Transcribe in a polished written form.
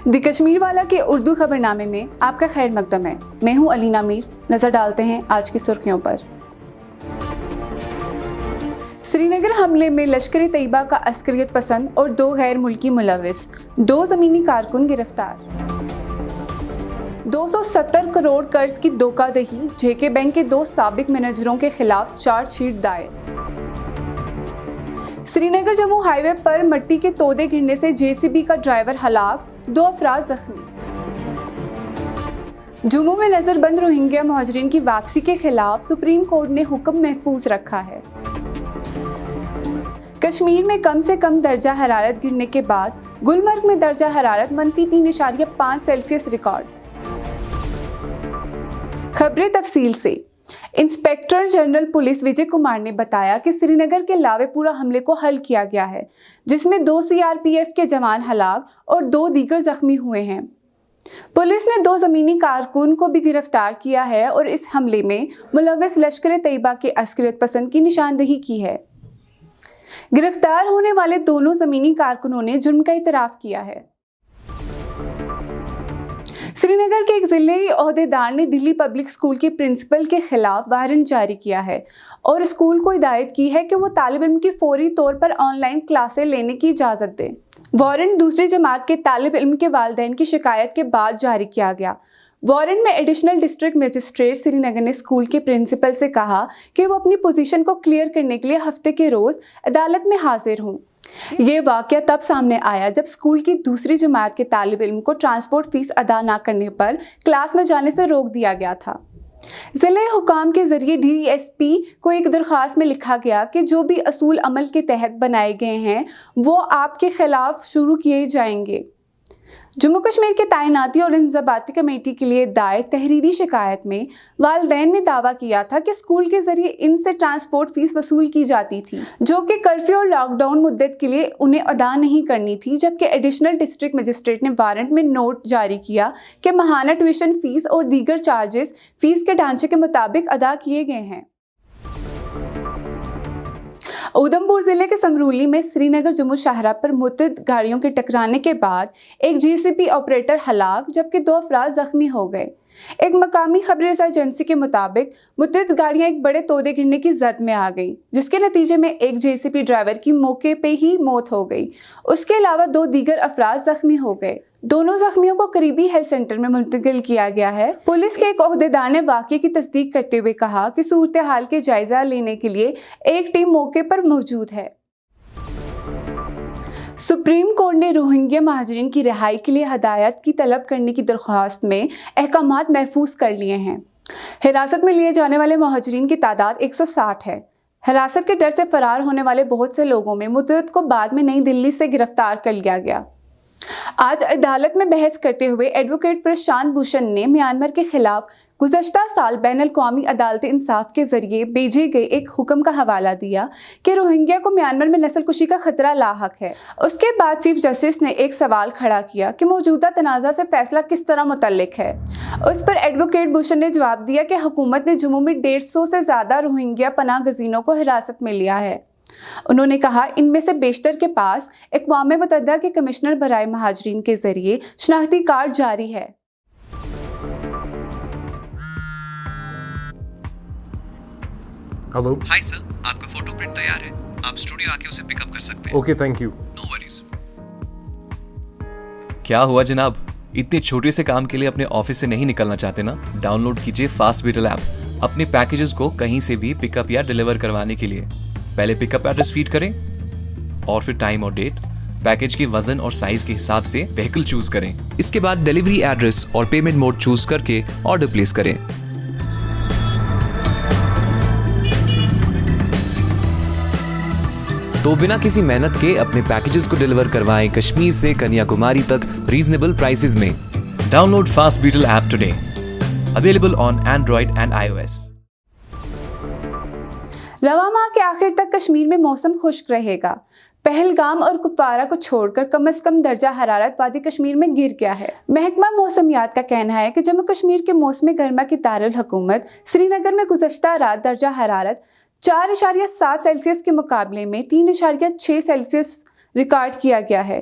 دی کشمیر والا کے اردو خبرنامے میں آپ کا خیر مقدم ہے۔ میں ہوں علینا میر۔ نظر ڈالتے ہیں آج کی سرخیوں پر۔ سری نگر حملے میں لشکر طیبہ کا عسکریت پسند اور 2 غیر ملکی ملوث، 2 زمینی کارکن گرفتار۔ 270 کروڑ قرض کی دھوکہ دہی، جے کے بینک کے 2 سابق مینیجروں کے خلاف چارج شیٹ دائر۔ سری نگر جموں ہائی وے پر مٹی کے تودے گرنے سے JCB کا ڈرائیور ہلاک، 2 افراد زخمی۔ جموں میں نظر بند روہنگیا مہاجرین کی واپسی کے خلاف سپریم کورٹ نے حکم محفوظ رکھا ہے۔ کشمیر میں کم سے کم درجہ حرارت گرنے کے بعد گلمرگ میں درجہ حرارت -3.5 سیلسیس ریکارڈ۔ خبریں تفصیل سے۔ انسپکٹر جنرل پولیس وجے کمار نے بتایا کہ سری نگر کے لاوے پورہ حملے کو حل کیا گیا ہے، جس میں 2 CRPF کے جوان ہلاک اور 2 دیگر زخمی ہوئے ہیں۔ پولیس نے 2 زمینی کارکن کو بھی گرفتار کیا ہے اور اس حملے میں ملوث لشکر طیبہ کے عسکریت پسند کی نشاندہی کی ہے۔ گرفتار ہونے والے دونوں زمینی کارکنوں نے جرم کا اعتراف کیا ہے۔ سری نگر کے ایک ضلعی عہدیدار نے دلی پبلک اسکول کے پرنسپل کے خلاف وارنٹ جاری کیا ہے اور اسکول کو ہدایت کی ہے کہ وہ طالب علم کی فوری طور پر آن لائن کلاسیں لینے کی اجازت دے۔ وارنٹ دوسری جماعت کے طالب علم کے والدین کی شکایت کے بعد جاری کیا گیا۔ وارنٹ میں ایڈیشنل ڈسٹرکٹ مجسٹریٹ سری نگر نے اسکول کے پرنسپل سے کہا کہ وہ اپنی پوزیشن کو کلیئر کرنے کے لیے ہفتے کے روز عدالت میں حاضر ہوں۔ یہ واقعہ تب سامنے آیا جب اسکول کی دوسری جماعت کے طالب علم کو ٹرانسپورٹ فیس ادا نہ کرنے پر کلاس میں جانے سے روک دیا گیا تھا۔ ضلع حکام کے ذریعے DSP کو ایک درخواست میں لکھا گیا کہ جو بھی اصول عمل کے تحت بنائے گئے ہیں وہ آپ کے خلاف شروع کیے جائیں گے۔ جموں کشمیر کے تعیناتی اور انضباطی کمیٹی کے لیے دائر تحریری شکایت میں والدین نے دعویٰ کیا تھا کہ اسکول کے ذریعے ان سے ٹرانسپورٹ فیس وصول کی جاتی تھی، جو کہ کرفیو اور لاک ڈاؤن مدت کے لیے انہیں ادا نہیں کرنی تھی، جبکہ ایڈیشنل ڈسٹرکٹ مجسٹریٹ نے وارنٹ میں نوٹ جاری کیا کہ ماہانہ ٹیوشن فیس اور دیگر چارجز فیس کے ڈھانچے کے مطابق ادا کیے گئے ہیں۔ اودھمپور ضلع کے سمرولی میں سری نگر جموں شاہراہ پر متعدد گاڑیوں کے ٹکرانے کے بعد ایک JCB آپریٹر ہلاک جبکہ 2 افراد زخمی ہو گئے۔ ایک مقامی خبر رساں ایجنسی کے مطابق متعدد گاڑیاں ایک بڑے تودے گرنے کی زد میں آ گئیں، جس کے نتیجے میں ایک JCB ڈرائیور کی موقع پہ ہی موت ہو گئی۔ اس کے علاوہ 2 دیگر افراد زخمی ہو گئے۔ دونوں زخمیوں کو قریبی ہیلتھ سینٹر میں منتقل کیا گیا ہے۔ پولیس کے ایک عہدیدار نے واقعے کی تصدیق کرتے ہوئے کہا کہ صورتحال کے جائزہ لینے کے لیے ایک ٹیم موقع پر موجود ہے۔ سپریم کورٹ نے روہنگیا مہاجرین کی رہائی کے لیے ہدایت کی طلب کرنے کی درخواست میں احکامات محفوظ کر لیے ہیں۔ حراست میں لیے جانے والے مہاجرین کی تعداد 160 ہے۔ حراست کے ڈر سے فرار ہونے والے بہت سے لوگوں میں متعدد کو بعد میں نئی دلی سے گرفتار کر لیا گیا۔ آج عدالت میں بحث کرتے ہوئے ایڈوکیٹ پرشانت بھوشن نے میانمار کے خلاف گزشتہ سال بین الاقوامی عدالت انصاف کے ذریعے بھیجے گئے ایک حکم کا حوالہ دیا کہ روہنگیا کو میانمار میں نسل کشی کا خطرہ لاحق ہے۔ اس کے بعد چیف جسٹس نے ایک سوال کھڑا کیا کہ موجودہ تنازع سے فیصلہ کس طرح متعلق ہے۔ اس پر ایڈوکیٹ بھوشن نے جواب دیا کہ حکومت نے جموں میں 150 سے زیادہ روہنگیا پناہ گزینوں کو حراست میں لیا ہے۔ انہوں نے کہا ان میں سے بیشتر کے پاس اقوام متحدہ کے کمشنر برائے مہاجرین کے ذریعے شناختی کارڈ جاری ہے۔ ہلو ہائی سر، آپ کا فوٹو پرنٹ تیار ہے، آپ اسٹوڈیو آ کے اسے پک اپ کر سکتے ہیں۔ Okay, thank you. No worries. کیا ہوا جناب، اتنے چھوٹے سے کام کے لیے اپنے آفس سے نہیں نکلنا چاہتے نا؟ ڈاؤن لوڈ کیجیے فاسٹ بیٹل ایپ اپنے پیکیجز کو کہیں سے بھی پک اپ یا ڈیلیور کروانے کے لیے۔ پہلے پک اپ ایڈریس فیڈ کریں اور پھر ٹائم اور ڈیٹ، پیکیج کے وزن اور سائز کے حساب سے وہیکل چوز کریں۔ اس کے بعد ڈیلیوری ایڈریس اور پیمنٹ موڈ چوز کر کے آرڈر پلیس کریں۔ تو بنا کسی محنت کے اپنے پیکیجز کو ڈیلیور کروائیں کشمیر سے کنیا کماری تک ریزنیبل پرائسز میں۔ Download fast battle app today, available on Android and iOS۔ رواں ماہ کے آخر تک کشمیر میں موسم خشک رہے گا۔ پہلگام اور کپوارہ کو چھوڑ کر کم از کم درجہ حرارت وادی کشمیر میں گر گیا ہے۔ محکمہ موسمیات کا کہنا ہے کہ جموں کشمیر کے موسم گرما کی دارالحکومت سری نگر میں گزشتہ رات درجہ حرارت 4.7 سیلسیس کے مقابلے میں 3.6 سیلسیس ریکارڈ کیا گیا ہے،